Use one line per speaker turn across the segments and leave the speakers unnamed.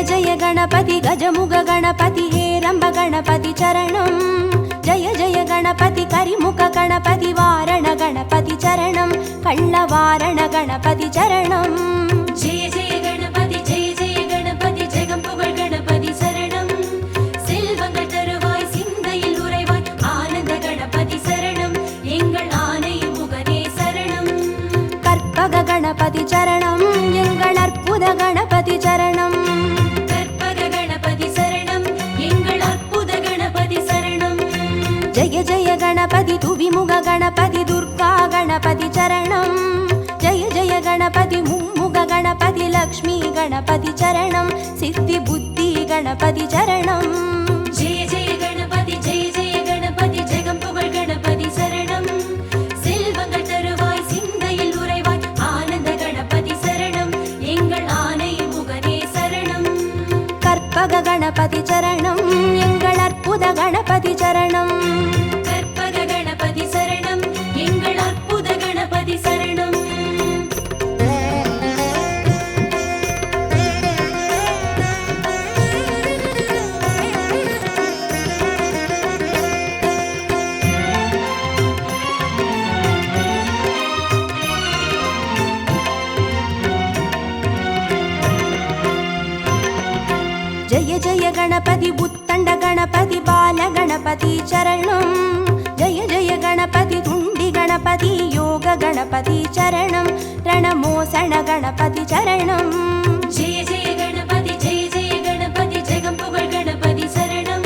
जय गणपति गजमुग गणपति हेरंब गणपति चरणं जय जय गणपति करिमुख गणपति वारण गणपति चरणं कल्लवारण गणपति चरणं
जय जय गणपति जगம்புகழ் गणपति शरणं செல்வங்கள் தருவாய் சிந்தையில் உறைவாய் ஆனந்த கணபதி சரணம் எங்கள் ஆனை முகனே சரணம்
கற்பக गणपति चरणं எங்கள் அற்புத गणपति चरणं
கற்பக गणपति சரணம் எங்கள் அற்புத गणपति சரணம்
जय जय गणपति துவிமுக गणपति दुर्गा गणपति चरणं जय जय गणपति मुम्मुग गणपति लक्ष्मी गणपति चरणं सिद्धि बुद्धि गणपति चरणं
जय जय गणपति जगம்புகழ் गणपति शरणं செல்வங்கள் தருவாய் சிந்தையில் உறைவாய் ஆனந்த கணபதி சரணம் எங்கள் ஆனை முகனே சரணம்
கற்பக गणपति चरणं எங்கள் அற்புத गणपति चरणं
கற்பக गणपति சரணம் எங்கள் அற்புத கணபதி சரணம்
जय जय गणपति उत्तंड गणपति बाल गणपति चरणं जय जय गणपति तुंडी गणपति योग गणपति चरणं रणमोसण गणपति चरणं
जय जय गणपति जगம்புகழ் गणपति शरणं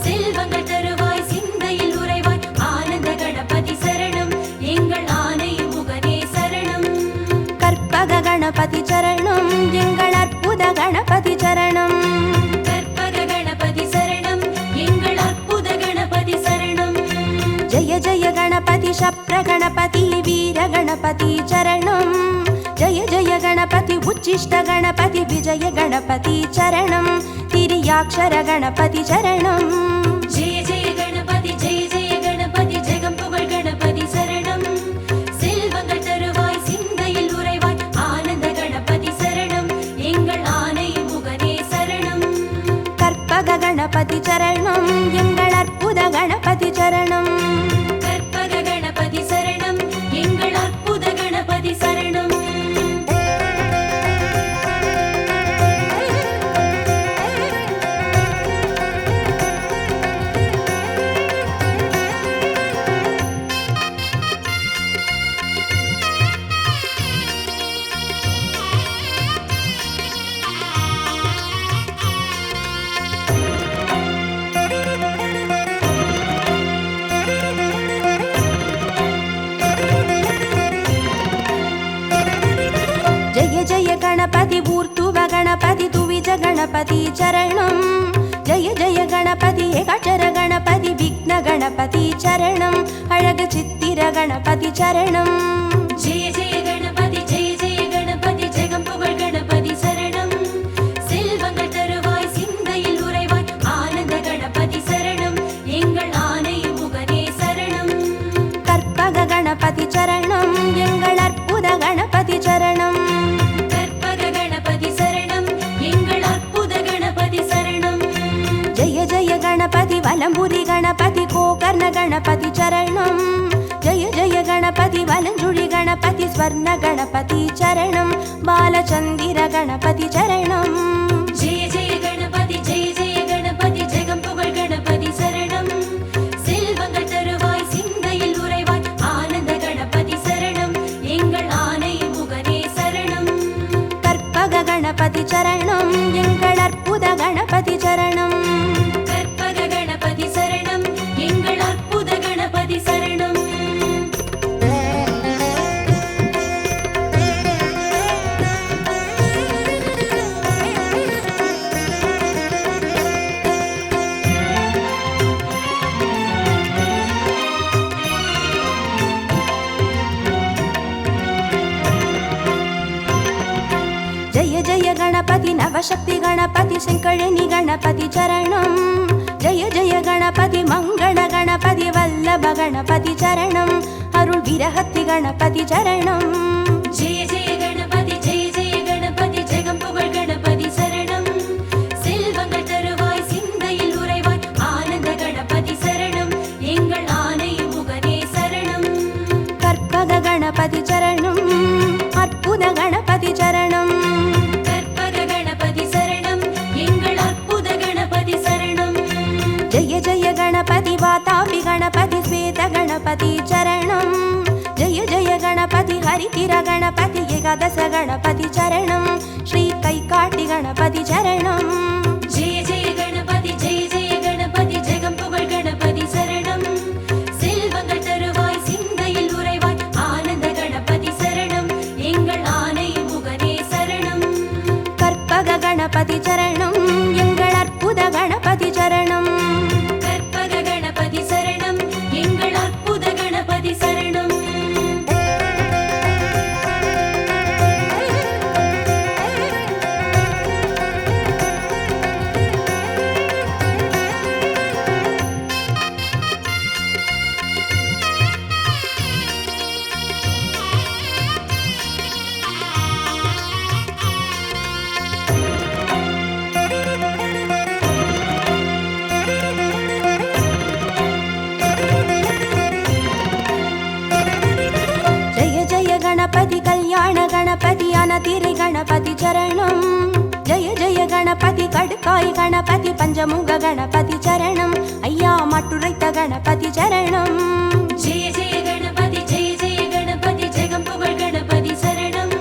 செல்வங்கள் தருவாய் சிந்தையில் உறைவாய் ஆனந்த கணபதி சரணம் எங்கள் ஆனை முகனே சரணம்
கற்பக गणपति चरणं எங்கள் அற்புத गणपति चरणं
கற்பக गणपति சரணம் எங்கள் அற்புத கணபதி சரணம்
जय जय गणपति शप्र गणपति वीर गणपति चरणं जय जय गणपति उच्चिष्ट गणपति विजय गणपति चरणं तिर्याक्षर गणपति चरणं
जय जय गणपति जगம்புகழ் गणपति शरणं செல்வங்கள் தருவாய் சிந்தையில் உறைவாய் ஆனந்த கணபதி சரணம் எங்கள் ஆனை முகனே சரணம்
கற்பக गणपति चरणं எங்கள் அற்புத गणपति चरणं
கற்பக गणपति சரணம் எங்கள் அற்புத கணபதி சரணம்
जय जय गणपति ऊर्ध्व गणपति तुविज गणपति चरणं जय जय गणपति एकाक्षर गणपति विघ्न गणपति चरणं अழக சித்திர गणपति चरणं
जय जय गणपति जगம்புகழ் गणपति शरणं செல்வங்கள் தருவாய் சிந்தையில் உறைவாய் ஆனந்த கணபதி சரணம் எங்கள் ஆனை முகனே சரணம்
கற்பக गणपति चरणं எங்கள் அற்புத गणपति चरणं
கற்பக गणपति சரணம் எங்கள் அற்புத கணபதி சரணம்
जय जय गणपति वलंबुरी गणपति गोकर्ण गणपति चरणं जय जय गणपति वलंजुळि गणपति स्वर्ण गणपति चरणं बालचंदिर गणपति चरणं
जय जय गणपति जगம்புகழ் गणपति शरणं செல்வங்கள் தருவாய் சிந்தையில் உறைவாய் ஆனந்த கணபதி சரணம் எங்கள் ஆனை முகனே சரணம்
கற்பக गणपति चरणं எங்கள் அற்புத गणपति चरणं
கற்பக गणपति சரணம் எங்கள் அற்புத கணபதி சரணம்
जय जय गणपति नवशक्ति गणपति शंकरनि गणपति चरणं जय जय गणपति मंगल गणपति वल्लभ गणपति चरणं अरुள் विरहति गणपति चरणं
जय जय गणपति जगம்புகழ் गणपति शरणं
गणपति चरणं जय जय गणपति हरितिर गणपति एकादश गणपति चरणं श्री कैकाटि गणपति चरणं
जय जय गणपति जगं पुगழ் गणपति சரணம் செல்வங்கள் தருவாய் சிந்தையில் உறைவாய் ஆனந்த கணபதி சரணம் எங்கள் ஆனை முகனே சரணம்
கற்பக गणपति चरणं எங்கள் அற்புத गणपति चरणं
கற்பக கணபதி சரணம் எங்கள் அற்புத கணபதி சரணம்
गणपति कल्याण गणपति अनतिरे गणपति चरणं जय जय गणपति कड़काय गणपति पंचमुग गणपति चरणं अय्या मट्टुरैत गणपति चरणं
जय जय गणपति जगं पुगழ் गणपति சரணம்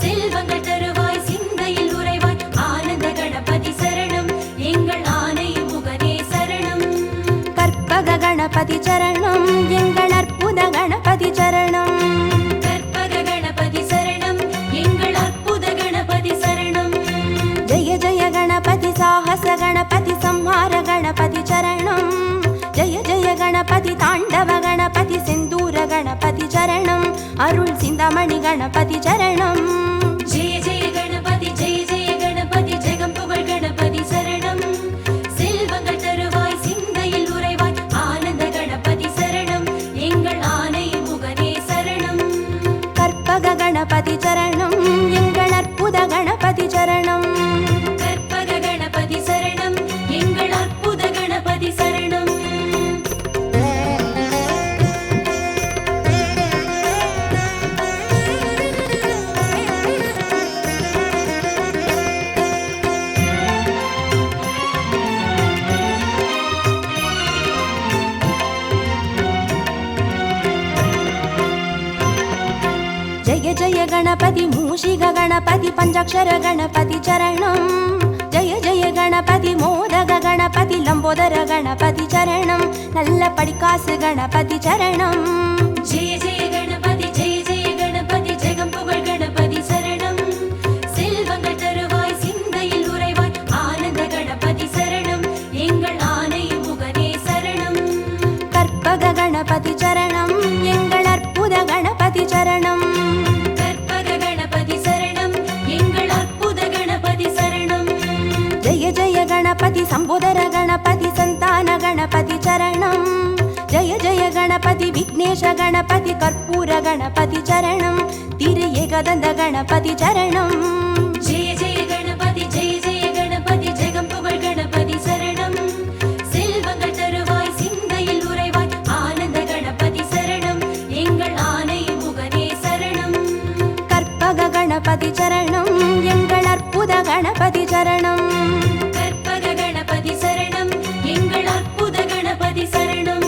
செல்வங்கள் தருவாய் சிந்தையில் உறைவாய் ஆனந்த கணபதி சரணம் எங்கள் ஆனை முகனே சரணம்
கற்பக गणपति चरणं எங்கள் அற்புத गणपति चरणं जय जय गणपति साहस गणपति संहार गणपति चरणं जय जय गणपति तांडव गणपति सिंदूर गणपति चरणं अरुள் सिंदमणि गणपति चरणं
जय जय गणपति जगं पुगழ் गणपति சரணம் செல்வங்கள் தருவாய் சிந்தையில் உறைவாய் ஆனந்த கணபதி சரணம் எங்கள் ஆனை முகனே சரணம்
கற்பக गणपति चरणं எங்கள் அற்புத गणपति चरणं
கற்பக கணபதி சரணம் எங்கள் அற்புத கணபதி சரணம்
जय जय गणपति मूषिक गणपति पंचाक्षर गणपति चरणं जय जय गणपति मोदक गणपति लंबोदर गणपति चरणं नल्ल पडिकासु गणपति चरणं
जय जय गणपति जगं पुगழ் गणपति சரணம் செல்வங்கள் தருவாய் சிந்தையில் உறைவாய் ஆனந்த கணபதி சரணம் எங்கள் ஆனை முகனே சரணம்
கற்பக गणपति चरणं எங்கள் அற்புத गणपति चरणं
கற்பக கணபதி சரணம் எங்கள் அற்புத கணபதி சரணம்
जय जय गणपति संबोधर गणपति संतान गणपति चरणं जय जय गणपति विघ्नेश गणपति कर्पूर गणपति चरणं तिरु एकदन्त गणपति चरणं
जय जय गणपति जगं पुगழ் गणपति சரணம் செல்வங்கள் தருவாய் சிந்தையில் உறைவாய் ஆனந்த கணபதி சரணம் எங்கள் ஆனை முகனே சரணம்
கற்பக गणपति चरणं எங்கள் அற்புத गणपति चरणं
கற்பக கணபதி சரணம் எங்கள் அற்புத கணபதி சரணம்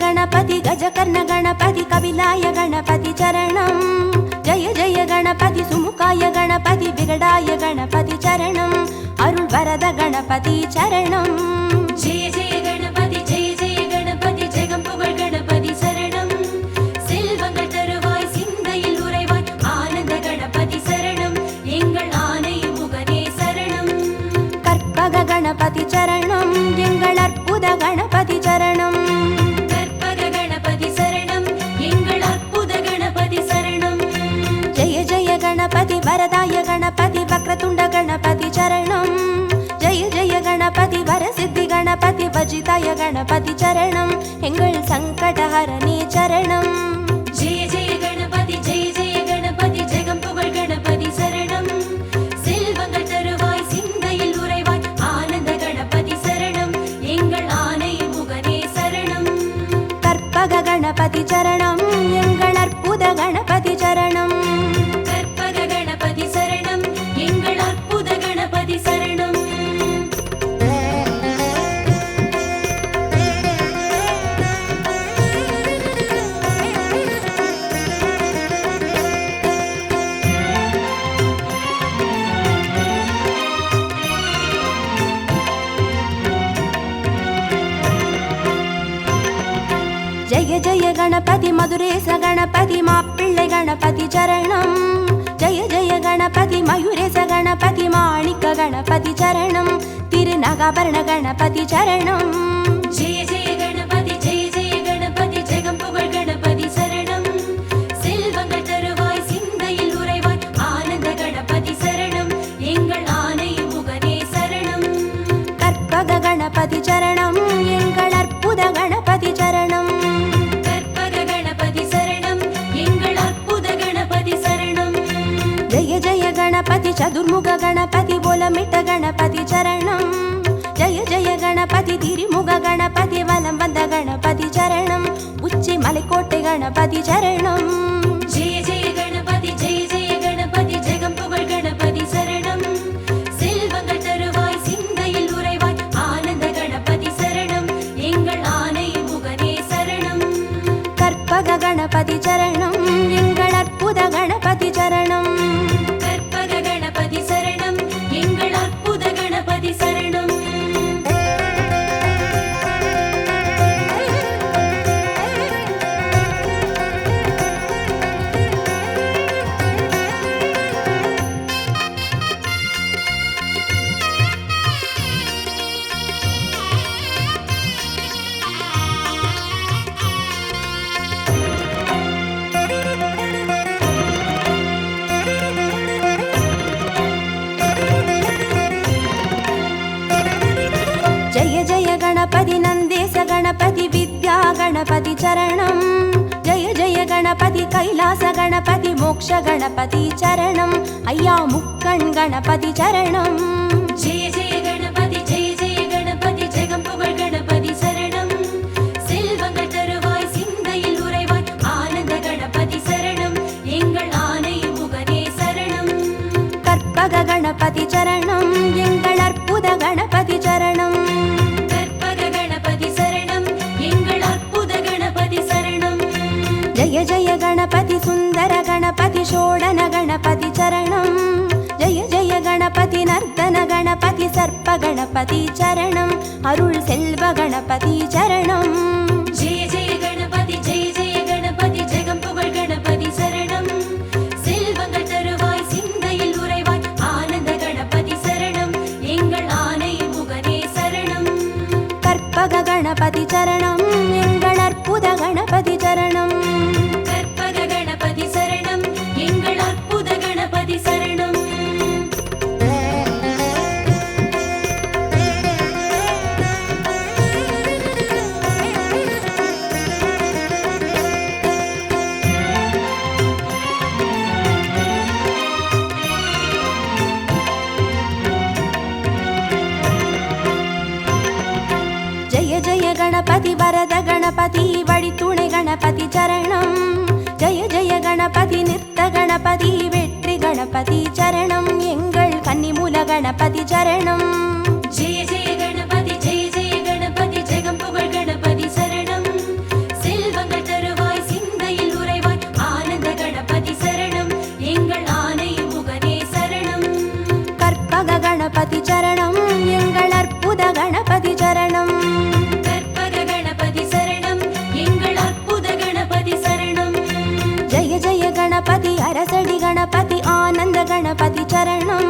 गणपति गजकर्ण गणपति कपिलाय गणपति चरणं जय जय गणपति सुमुखाय गणपति विगडाय गणपति चरणं अरुள் वरद गणपति चरणं
जय जय गणपति जगं पुगழ் गणपति சரணம் செல்வங்கள் தருவாய் சிந்தையில் உறைவாய் ஆனந்த கணபதி சரணம் எங்கள் ஆனை முகனே சரணம்
கற்பக गणपति चरणं எங்கள் அற்புத गणपति चरणं गणपति वरदाय गणपति वक्रतुंड गणपति चरणं जय जय गणपति वरसिद्धि गणपति சர்வஜிதாய கணபதி சரணம் எங்கள் சங்கடஹரணி சரணம்.
ஜெய ஜெய கணபதி ஜெய ஜெய கணபதி ஜெகம் புகழ் கணபதி சரணம். செல்வங்கள் தருவாய் சிந்தையில் உறைவாய் ஆனந்த கணபதி சரணம் எங்கள் ஆனை முகனே சரணம்.
கற்பக கணபதி சரணம் எங்கள் அற்புத கணபதி சரணம்.
கற்பக கணபதி சரணம் எங்கள் அற்புத கணபதி சரணம்.
ஜெய ஜெய கணபதி மதுரேச கணபதி மாப்பிள்ளை கணபதி சரணம். ஜெய ஜெய கணபதி மயூரேச கணபதி மாணிக்க கணபதி சரணம். திருநகாபரண கணபதி சரணம்.
ஜெய ஜெய கணபதி ஜெய ஜெய கணபதி ஜெகம் புகழ் கணபதி சரணம். செல்வங்கள் தருவாய் சிந்தையில் உறைவாய் ஆனந்த கணபதி சரணம் எங்கள் ஆனை முகனே சரணம்.
கற்பக கணபதி சரணம் எங்கள் அற்புத கணபதி சரணம்.
கற்பக கணபதி சரணம் எங்கள் அற்புத கணபதி சரணம்.
ஜெய ஜெய கணபதி சதுர்முக கணபதி போலமிட்ட கணபதி சரணம். ஜெய ஜெய கணபதி திரிமுக கணபதி வலம் வந்த கணபதி சரணம். உச்சி மலைக்கோட்டை கணபதி சரணம்.
ஜெய ஜெய கணபதி ஜெய ஜெய கணபதி ஜெகம் புகழ் கணபதி சரணம். செல்வங்கள் தருவாய் சிந்தையில் உறைவாய் ஆனந்த கணபதி சரணம் எங்கள் ஆனை முகனே சரணம்.
கற்பக கணபதி சரணம் எங்கள் அற்புத கணபதி சரணம்.
கற்பக கணபதி சரணம் எங்கள் அற்புத கணபதி சரணம்.
ஜெய ஜெய கணபதி நந்தேச கணபதி வித்யா கணபதி சரணம். ஜெய ஜெய கணபதி கைலாச கணபதி மோக்ஷ கணபதி சரணம். ஐயா முக்கண் கணபதி சரணம்.
ஜெய ஜெய கணபதி ஜெய ஜெய கணபதி ஜெகம் புகழ் கணபதி சரணம். செல்வங்கள் தருவாய் சிந்தையில் உறைவாய் ஆனந்த கணபதி சரணம் எங்கள் ஆனை முகனே சரணம்.
கற்பக கணபதி சரணம் எங்கள் அற்புத கணபதி சரணம்.
கற்பக கணபதி சரணம் எங்கள் அற்புத கணபதி சரணம்.
ஜெய ஜெய கணபதி சுந்தர கணபதி ஷோடன கணபதி சரணம். ஜெய ஜெய கணபதி நர்த்தன கணபதி சர்ப்ப கணபதி சரணம். அருள் செல்வ கணபதி சரணம்.
ஜெய ஜெய கணபதி ஜெய ஜெய கணபதி ஜெகம் புகழ் கணபதி சரணம். செல்வங்கள் தருவாய் சிந்தையில் உறைவாய் ஆனந்த கணபதி சரணம் எங்கள் ஆனை முகனே சரணம்.
கற்பக கணபதி சரணம் எங்கள் அற்புத கணபதி சரணம்.
கற்பக கணபதி சரணம் எங்கள் அற்புத கணபதி சரணம்.
ஜெய ஜெய கணபதி வரத கணபதி வழித்துணை கணபதி சரணம். ஜெய ஜெய கணபதி நிறுத்த கணபதி வெற்றி கணபதி சரணம் எங்கள் கன்னிமூல கணபதி சரணம்.
ஜெய ஜெய கணபதி ஜெய ஜெய கணபதி ஜெகம் புகழ் கணபதி சரணம். செல்வங்கள் தருவாய் சிந்தையில் உறைவாய் ஆனந்த கணபதி சரணம் எங்கள் ஆனை முகனே சரணம்.
கற்பக கணபதி சரணம் எங்கள் அற்புத கணபதி சரணம்.
கற்பக கணபதி சரணம் எங்கள் அற்புத கணபதி சரணம்.
ஜெய ஜெய கணபதி அரசடி கணபதி ஆனந்த கணபதி சரணம்.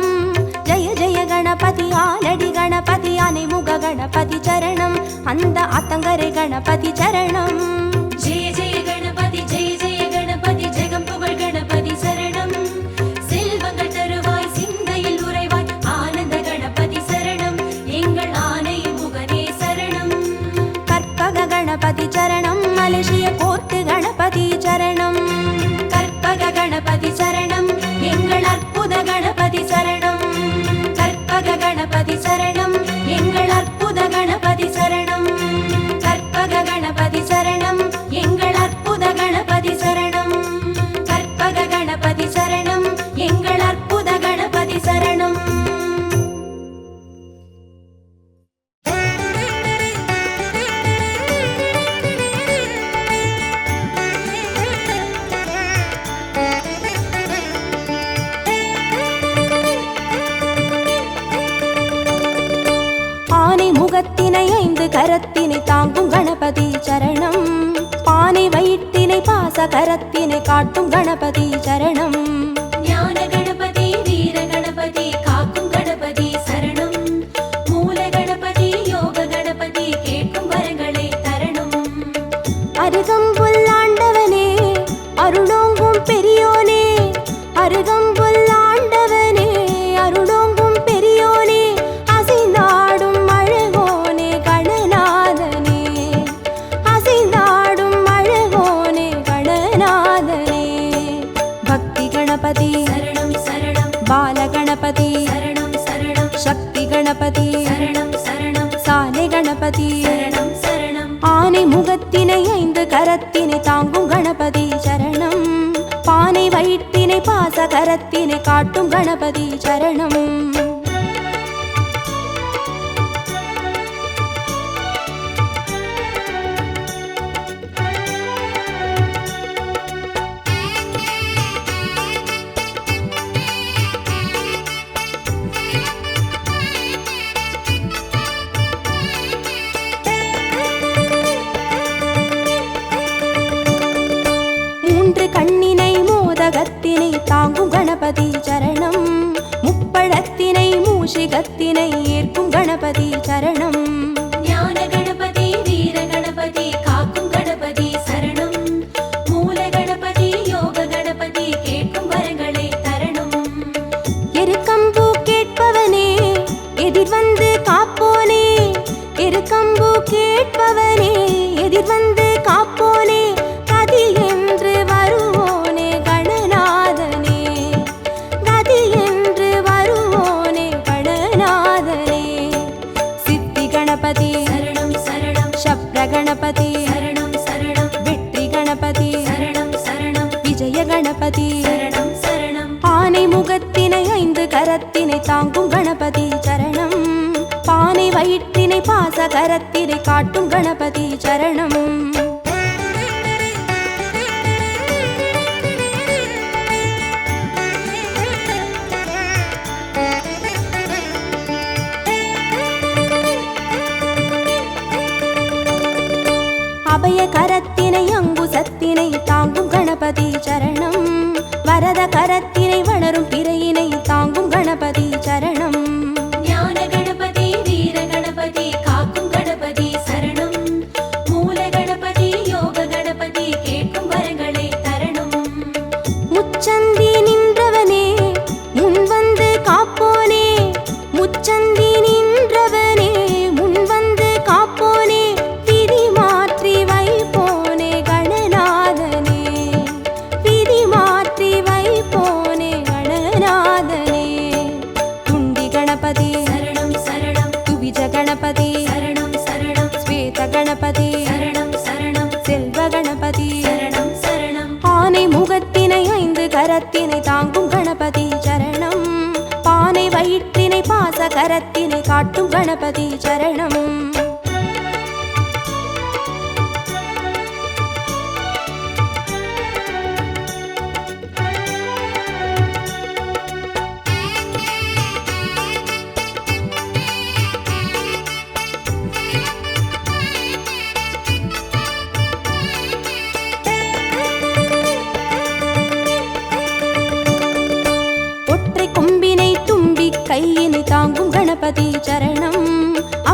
ஜெய ஜெய கணபதி ஆலடி கணபதி அனைமுக கணபதி சரணம். அந்த அத்தங்கரை கணபதி சரணம்.
ஜெய ஜெய கணபதி ஜெய ஜெய கணபதி ஜெகம் புகழ் கணபதி சரணம். செல்வங்கள் தருவாய் சிந்தையில் உறைவாய் ஆனந்த கணபதி சரணம் எங்கள் ஆனை முகனே சரணம்.
முகத்தினை 5 கரத்தினை தாங்கும் கணபதி சரணம். பானை வயிற்றினை பாச கரத்தினை காட்டும் கணபதி சரணம்.
ஞான கணபதி வீர கணபதி காக்கும் கணபதி சரணம். மூல கணபதி யோக கணபதி கேட்கும் வரங்களை தரணும்.
அருகம்புல் ஆண்டவனே அருளோங்கும் பெரியோனே, அருகம்புல் ஆண்டவனே அருளோங்கும் பெரியோனே, அசைந்தாடும் அழகோனே கணநாதனே, அசைந்தாடும் அழகோனே கணநாதனே. பக்தி கணபதி
சரணம் சரணம்.
பால கணபதி
சரணம் சரணம்.
சக்தி கணபதி
சரணம் சரணம்.
சாலை கணபதி
சரணம் சரணம்.
ஆனை முகத்தினை 5 கரத்தினை தாங்கும் கணபதி சரணம். பானை வயிற்றினை பாச கரத்தினை காட்டும் கணபதி சரணம். கண்ணினை மோதகத்தினை தாங்கும் கணபதி சரணம். முப்பழத்தினை மூஷிகத்தினை ஏற்கும் கணபதி சரணம்.
ஞான கணபதி வீர கணபதி காக்கும் கணபதி சரணம். மூல கணபதி யோக கணபதி கேட்கும் வரங்களை தரணும்.
எருக்கம்பூ கேட்பவனே எதிர்வந்து காப்போனே, எருக்கம்பூ கேட்பவனே எதிர்வந்து காப்போனே, கதி என்று வருவோனே கணநாதனே, கதி என்று வருவோனே கணநாதனே. சித்தி கணபதி
சரணம் சரணம்.
சப்ர கணபதி
சரணம் சரணம்.
வெற்றி கணபதி
சரணம் சரணம்.
விஜய கணபதி
சரணம் சரணம்.
ஆனை முகத்தினை 5 கரத்தினை தாங்கும் கணபதி சரணம். பானை வயிற்றினை பாச கரத்தினை காட்டும் கணபதி சரணம். அபய கரத்தினை அங்குசத்தினை தாங்கும் கணபதி சரணம். வரத கரத்தினை வளரும் பிறையினை தாங்கும் கணபதி சரணம்.
ஞான கணபதி வீர கணபதி காக்கும் கணபதி சரணம். மூல கணபதி யோக கணபதி கேட்கும் வரங்களை தரணும்.
முச்சந்தி நின்றவனே முன்வந்து காப்போனே, முச்சந்தி நின்றவனே முன்வந்து காப்போனே, விதி மாற்றி வைப்போனே கணநாதனே, விதி மாற்றி வைப்போனே கணநாதனே. துண்டி கணபதி
சரணம் சரணம்.
துவிஜ கணபதி
சரணம் சரணம்.
ஸ்வேத கணபதி
சரணம் சரணம்.
செல்வ கணபதி
சரணம் சரணம்.
ஆனை முகத்தினை 5 கரத்தினை தாங்கும் கணபதி சரணம். பானை வயிற்றினை பாச கரத்தினை காட்டும் கணபதி சரணம். ஒற்றை கொம்பினை தும்பி கையினை தாங்கும் கணபதி சரணம்.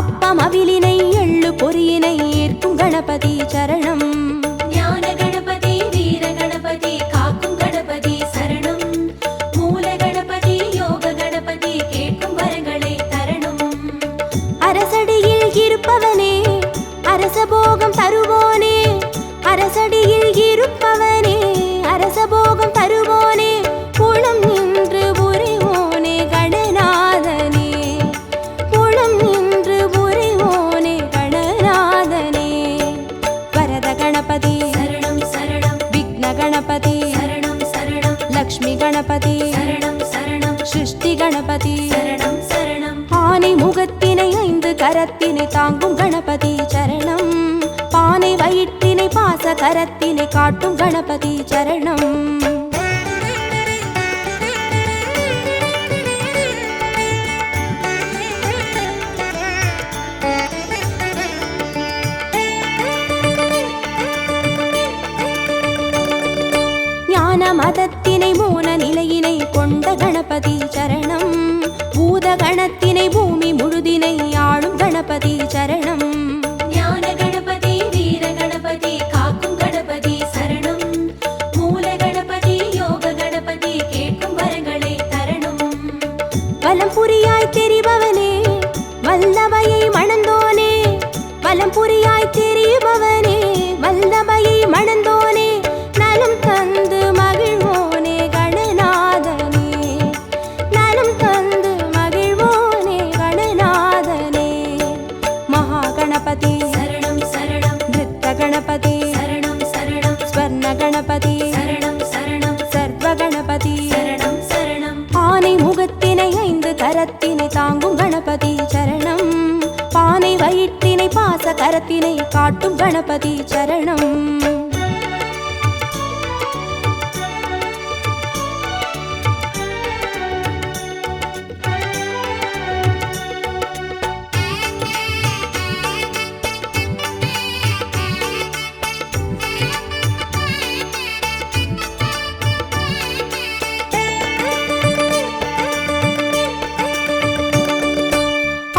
அப்பம் அவிலினை எள்ளு பொறியினை ஏற்கும் கணபதி சரணம்.
ஞான கணபதி வீர கணபதி காக்கும் கணபதி சரணம். மூல கணபதி யோக கணபதி கேட்கும் வரங்களை தரணும்.
அரசடியில் இருப்பவனே அரசபோகம் தருவோனே, அரசடியில் இருப்பவனே அரசபோகம் தருவோனே, குளம் நின்று புரிவோனே கணநாதனே, குளம் நின்று புரிவோனே கணநாதனே. வரத கணபதி
சரணம் சரணம்.
விக்ன கணபதி
சரணம் சரணம்.
லக்ஷ்மி கணபதி
சரணம் சரணம்.
சிருஷ்டி கணபதி
சரணம் சரணம்.
ஆனை முகத்தினை 5 கரத்தினை தாங்கும் கணபதி சரணம். பானை வயிற்றினை பாச கரத்தினை காட்டும் கணபதி சரணம். நிலையினை கொண்ட கணபதி சரணம். பூத கணத்தினை பூமி முழுதினை ஆளும் கணபதி சரணம்.
ஞான கணபதி வீர கணபதி காக்கும் கணபதி சரணம். மூல கணபதி யோக கணபதி கேட்கும் வரங்களை தரணும்.
வலம் புரியாய் தெரிபவனே வல்லமையை மணந்தோனே, வலம் புரியாய் தெரிபவனே வல்லமையை மணந்தோனே, நலம் தந்து மகிழ்வோனே கணநாதனே, நலம் தந்து மகிழ்வோனே கணநாதனே. மகா கணபதி
சரணம் சரணம்.
நித்த கணபதி
சரணம் சரணம்.
ஸ்வர்ண கணபதி
சரணம் சரணம்.
சர்வ கணபதி
சரணம் சரணம்.
ஆனை முகத்தினை 5 கரத்தினை தாங்கும் கணபதி சரணம். பானை வயிற்றினை பாச கரத்தினை காட்டும் கணபதி சரணம்.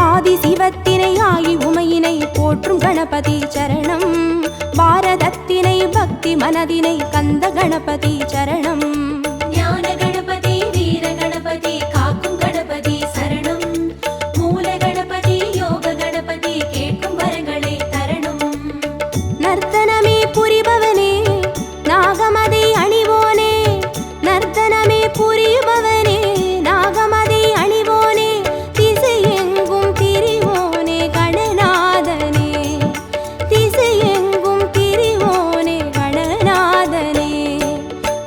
ஆதி சிவத்தினை ஆகி உமையினை போற்றும் கணபதி சரணம். பாரதத்தினை பக்தி மனதினை கந்த கணபதி சரணம்.
ஞான கணபதி வீர கணபதி காக்கும் கணபதி சரணம். மூல கணபதி யோக கணபதி கேட்கும் வரங்களை தரணும்.
நர்த்தனமே புரிபவனே நாகமதை அணிவோனே, நர்த்தனமே புரிபவனே நாகமதை அணிவோனே, திசை எங்கும் திரிவோனே கணநாதனே, திசை எங்கும் திரிவோனே கணநாதனே.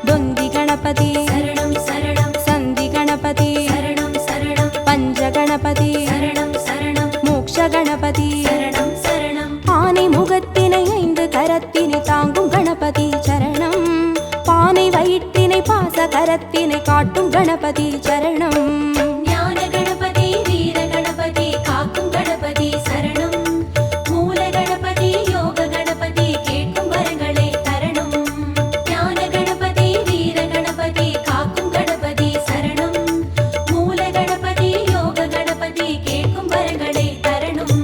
தொந்தி கணபதி
சரணம் சரணம்.
சந்தி கணபதி
சரணம் சரணம்.
பஞ்ச கணபதி
சரணம் சரணம்.
மோக்ஷ கணபதி
சரணம் சரணம்.
ஆனை முகத்தினை 5 கரத்தினை தாங்கும் கணபதி சரணம். பானை வயிற்றினை பாச கரத்தினை காட்டும் கணபதி சரணம்.
ஞான கணபதி வீர கணபதி காக்கும் கணபதி சரணம். மூல கணபதி யோக கணபதி கேட்கும் வரங்களை தரணும். ஞான கணபதி வீர கணபதி காக்கும் கணபதி சரணம். மூல கணபதி யோக கணபதி கேட்கும் வரங்களை தரணும்.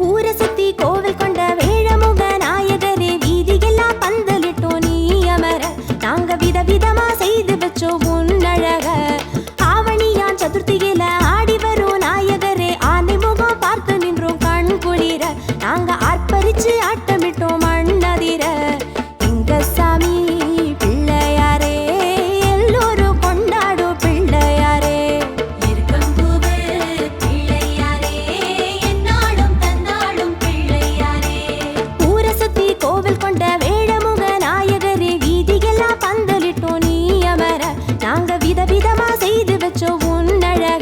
ஊரசுத்தி கோவில் கொண்ட வேழமுக நாயகரே, வீதியெல்லாம் பந்தலிட்டோம் நீ அமர, நாங்க விதவிதமா செய்து வச்சோம் உன்னழக. ஆவணியான் சதுர்த்தியில ஆடி வரும் நாயகரே, ஆனை முகம் பார்த்து நின்றோம் கண் குளிர, நாங்க ஆர்ப்பரிச்சு ஆட்டமிட்டோம் மண்ணதிர. எங்க சாமி பிள்ளையாரே எல்லோரும் கொண்டாடும் பிள்ளையாரே.
இருக்கம்பூவு பிள்ளையாரே என்னாலும் தன்னாலும் பிள்ளையாரே.
ஊரை சுத்தி கோவில் கொண்ட வேழமுக நாயகரே, வீதியெல்லாம் பந்தலிட்டோம் நீ அமர, நாங்க விதவிதமா செய்து வச்சோம் உன்னழக.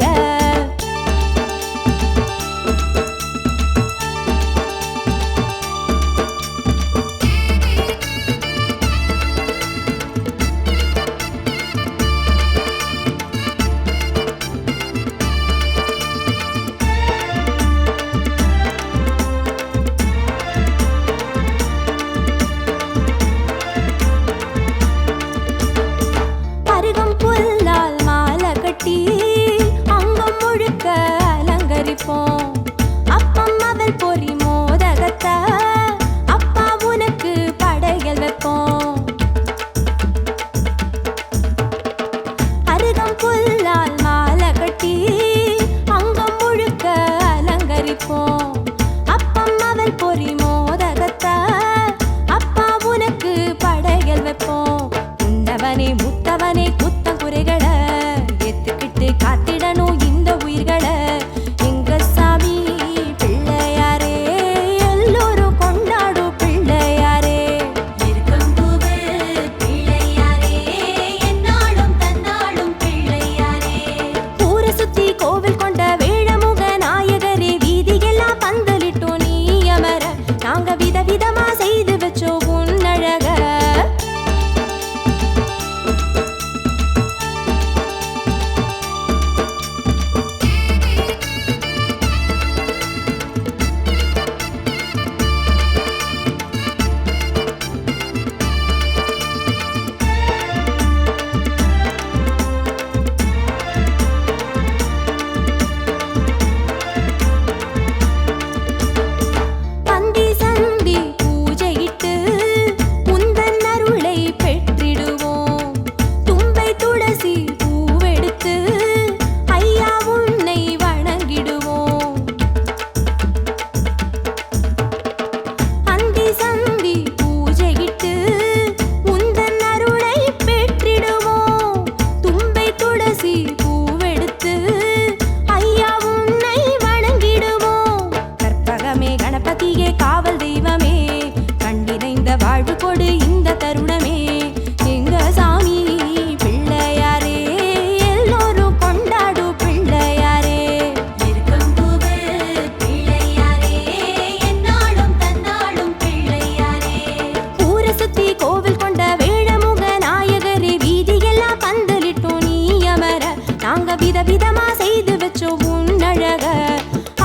நாங்க விதவிதமா செய்து வச்சோம் உன்னழக.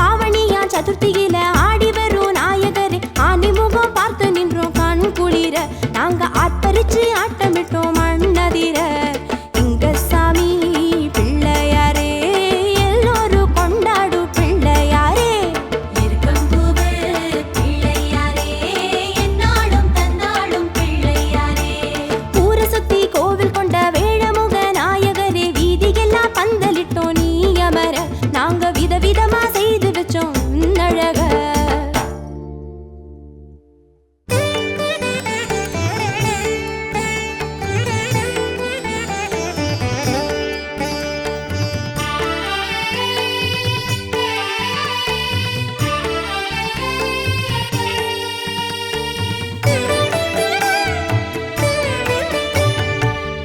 ஆவணியா சதுர்த்தியில ஆடி வரும் நாயகரே, ஆனி முகம் பார்த்து நின்றோம் கண் குளிர. நாங்க ஆர்ப்பரிச்சு ஆட்டமிட்டோம் மண்ணதிர. எங்க சாமி பிள்ளையாரே, எல்லோரும் கொண்டாடும் பிள்ளையாரே.
இருக்கம்பூவு பிள்ளையாரே, என்னாலும் தன்னாலும் பிள்ளையாரே.
ஊரை சுத்தி கோவில் கொண்ட வேழமுக நாயகரே, வீதியெல்லாம் பந்தலிட்டோம் நீ அமர. நாங்க விதவிதமா செய்து வச்சோம் உன்னழக.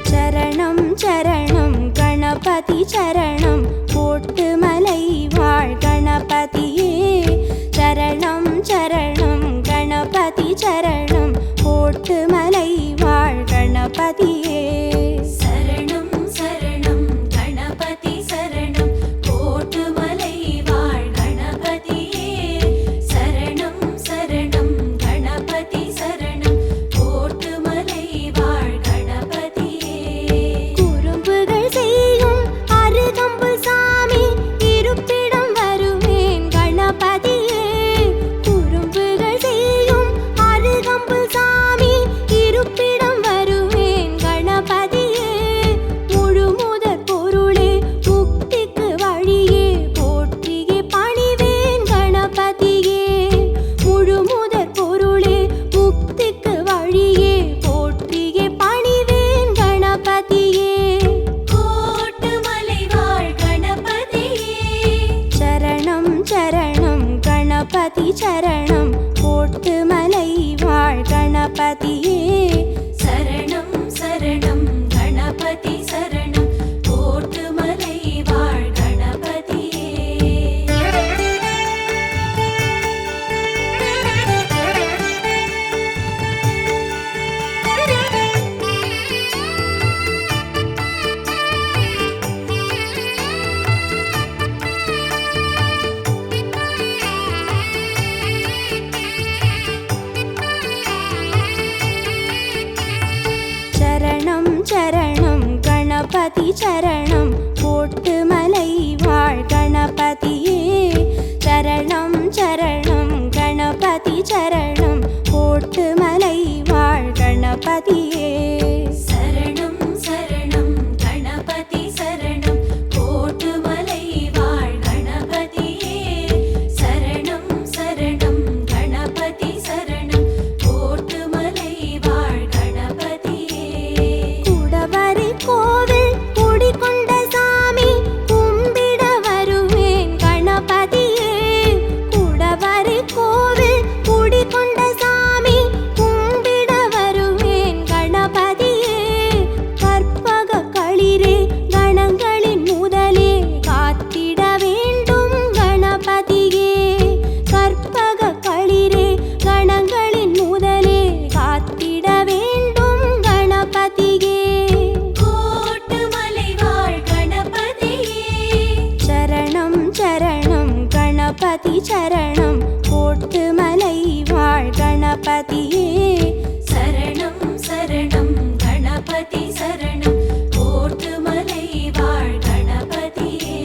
சரணம் சரணம் கணபதி சரணம், போட்டு மலை வாழ் கணபதியே. சரணம் சரணம் கணபதி சரணம், போட்டு மலை வாழ் கணபதியே.
சரணம் சரணம் கணபதி சரணம், கோட்டுமலை வாழ் கணபதியே. சரணம் சரணம் கணபதி சரணம், கோட்டுமலை வாழ் கணபதியே.
குறும்புகள் செய்யும் அருகம்புல் சாமி, இருப்பிடம் வருவேன் கணபதியே. குறும்புகள் செய்யும் அருகம்புல் சாமி, இருப்பிடம் வருவேன் கணபதியே. முழுமுதற் பொருளே முக்திக்கு வழியே, போற்றியே பணிவேன் கணபதியே. முழுமுதற் பொருளே முக்திக்கு வழியே, போற்றியே பணிவேன் கணபதியே.
கோட்டுமலை வாழ் கணபதியே.
சரணம் சரணம் கணபதி சரணம், போட்டு மலை வாழ் கணபதியே.
சரணம் சரணம் கணபதி சரணம், கோட்டுமலை வாழ் கணபதியே.
சரணம் சரணம் கணபதி சரணம், போட்டு மலை வாழ் கணபதியே. சரணம் சரணம் கணபதி சரணம், போட்டு மலை வாழ் கணபதியே.
சரணம் சரணம் கணபதி சரணம், கோட்டுமலை வாழ் கணபதியே. சரணம் சரணம் கணபதி சரணம், கோட்டுமலை வாழ் கணபதியே.
குடவரை கோவில் குடிகொண்ட சாமி, கும்பிட வருவேன் கணபதியே. குடவரை கோவில் குடிகொண்ட சாமி, கும்பிட வருவேன் கணபதியே. கற்பக களிரே கணங்களின் முதலே, காத்திட வேண்டும் கணபதியே. கற்பக களிரே கணங்களின் முதலே, காத்திட வேண்டும் கணபதியே.
கோட்டுமலை வாழ் கணபதியே.
சரணம் சரணம் கணபதி சரணம், போட்டு மலை வாழ் கணபதியே.
சரணம் சரணம் கணபதி சரணம், கோட்டுமலை வாழ் கணபதியே.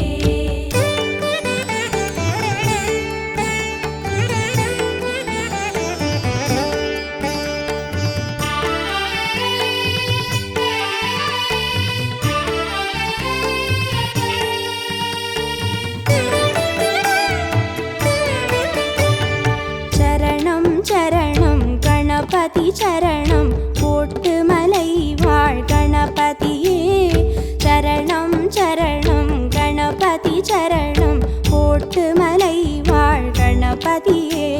சரணம் சரணம் கணபதி சரணம், போட்டு மலை வாழ் கணபதியே. சரணம் சரணம் கணபதி சரணம், போட்டு மலை வாழ் கணபதியே.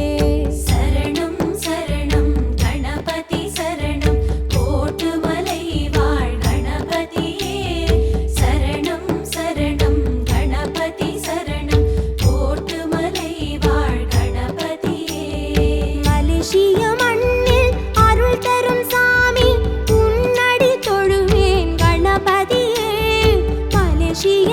சரணம் சரணம் கணபதி சரணம், கோட்டுமலை வாழ் கணபதியே. சரணம் சரணம் கணபதி சரணம், கோட்டுமலை வாழ் கணபதியே.
மலேசிய மண்ணில் அருள் தரும் சாமி, உன்னடி தொழுவேன் கணபதியே. மலேசிய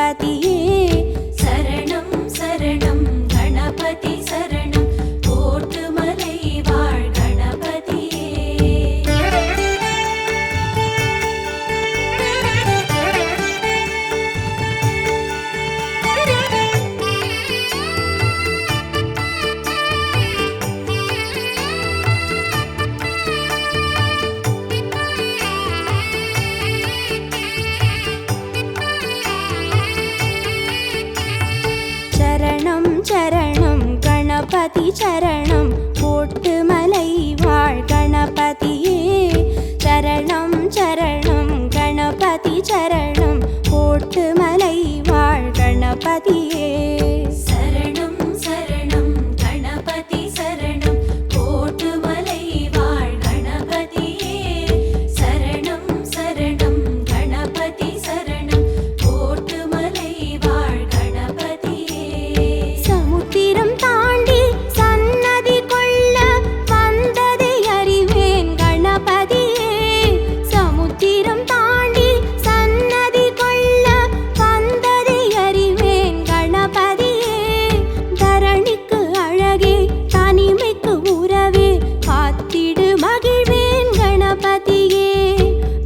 கணபதியே
சரணம் சரணம் கணபதி சரணம் கோட்டுமலை வாழ் கணபதியே
சரணம் சரணம் கணபதி சரணம் கோட்டுமலை வாழ் கணபதியே சரணம் சரணம் கணபதி சரணம் கோட்டுமலை வாழ் கணபதியே
சரணம் சரணம் கணபதி சரணம் கோட்டுமலை வாழ் கணபதியே சரணம் சரணம் கணபதி சரணம் கோட்டுமலை வாழ் கணபதியே
சமுத்திரம் தாண்டி சன்னதி கொள்ள வந்ததை அறிவேன் கணபதியே சமுத்திரம் தாண்டி சன்னதி கொள்ள வந்ததை அறிவேன் கணபதியே தரணிக்கு அழகே தனிமைக்கு உறவே காத்திடு மகிழ்வேன் கணபதியே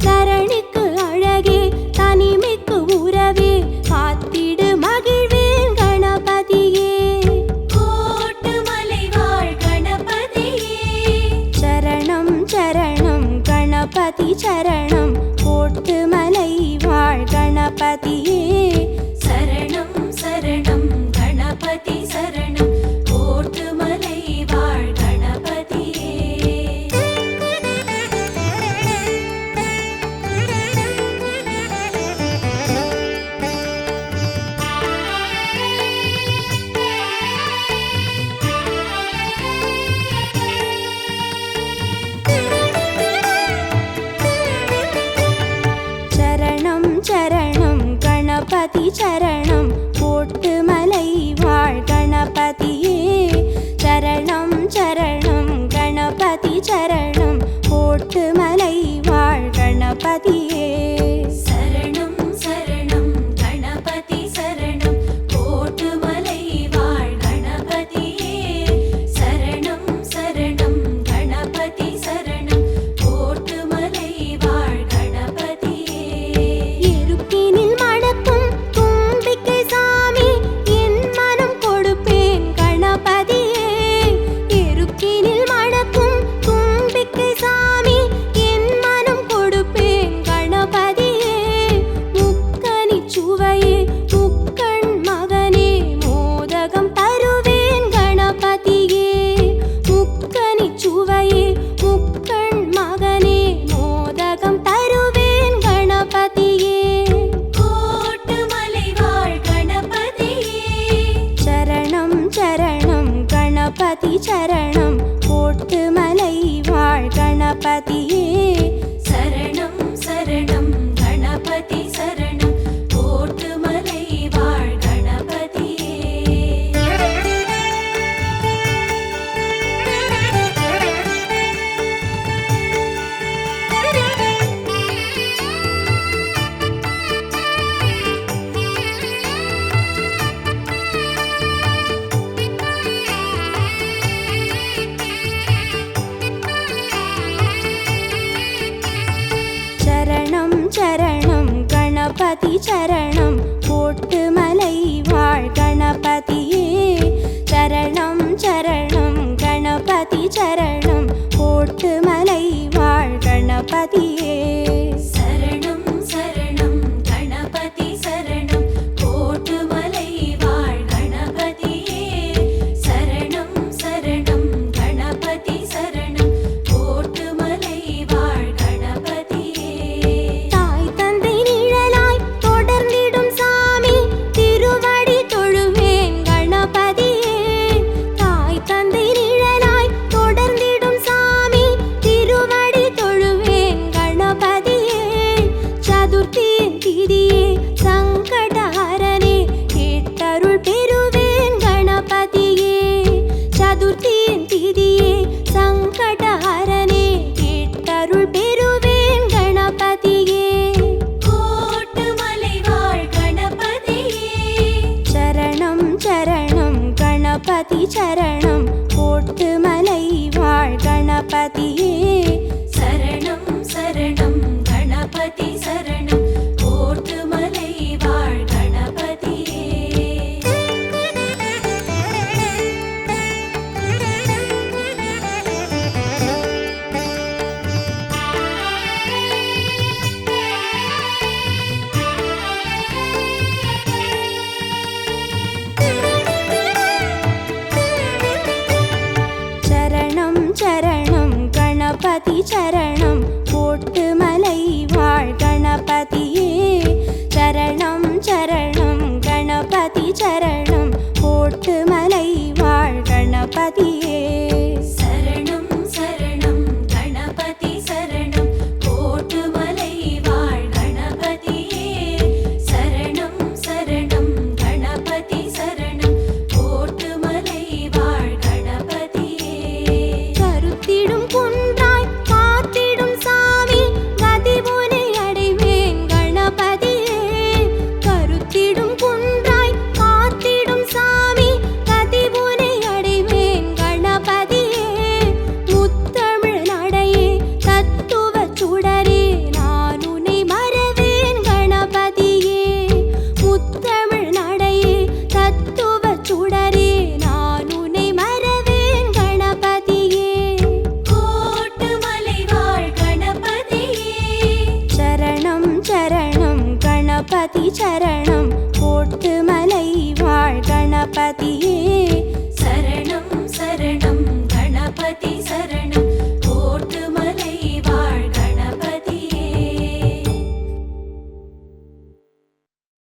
தரணிக்கு அழகே தனிமைக்கு உறவே காத்திடு மகிழ்வேன் கணபதியே
கோட்டுமலை வாழ் கணபதியே
சரணம் சரணம் கணபதி சரணம் கோட்டுமலை வாழ் கணபதியே
சரணம் சரணம் கணபதி சரணம் கோட்டுமலை வாழ் கணபதியே
சரணம் சரணம் கணபதி சரணம் கோட்டுமலை வாழ் கணபதியே சரணம் சரணம் கணபதி சரணம் கோட்டுமலை வாழ் கணபதியே
சரணம் சரணம் கணபதி சரணம் கோட்டுமலை வாழ் கணபதியே சரணம் சரணம் கணபதி சரணம் கோட்டுமலை வாழ் கணபதியே
இருப்பினில் மணக்கும் தும்பிக்கை சாமி என் மனம் கொடுப்பேன் கணபதியே இருக்கினில் மணக்கும் தும்பிக்கை சாமி என் மனம் கொடுப்பேன் கணபதியே முக்கனி சுவையே முக்கண் மகனே மோதகம் தருவேன் கணபதியே முக்கனி சுவையே முக்கண் மகனே மோதகம் தருவேன் கணபதியே
கோட்டுமலை வாழ் கணபதியே
சரணம் சரணம் கணபதி சரணம் கோட்டுமலை வாழ் கணபதியே
சரணம் சரணம் கணபதி சரணம் கோட்டுமலை வாழ் கணபதியே
சரணம் சரணம் கணபதி சரணம் கோட்டுமலை வாழ் கணபதியே சரணம் சரணம் கணபதி சரணம் கோட்டுமலை வாழ் கணபதியே
சரணம் சரணம் கணபதி சரணம் கோட்டுமலை வாழ் கணபதியே சரணம் சரணம் கணபதி சரணம் கோட்டுமலை வாழ் கணபதியே
தாய் தந்தை நிழலாய் தொடர்ந்திடும் கணபதி சரணம் கோட்டு மலை வாழ் கணபதியே
சரணம் சரணம் கணபதி சரணம் கோட்டு மலை வாழ் கணபதியே
சரணம் சரணம் கணபதி சரணம்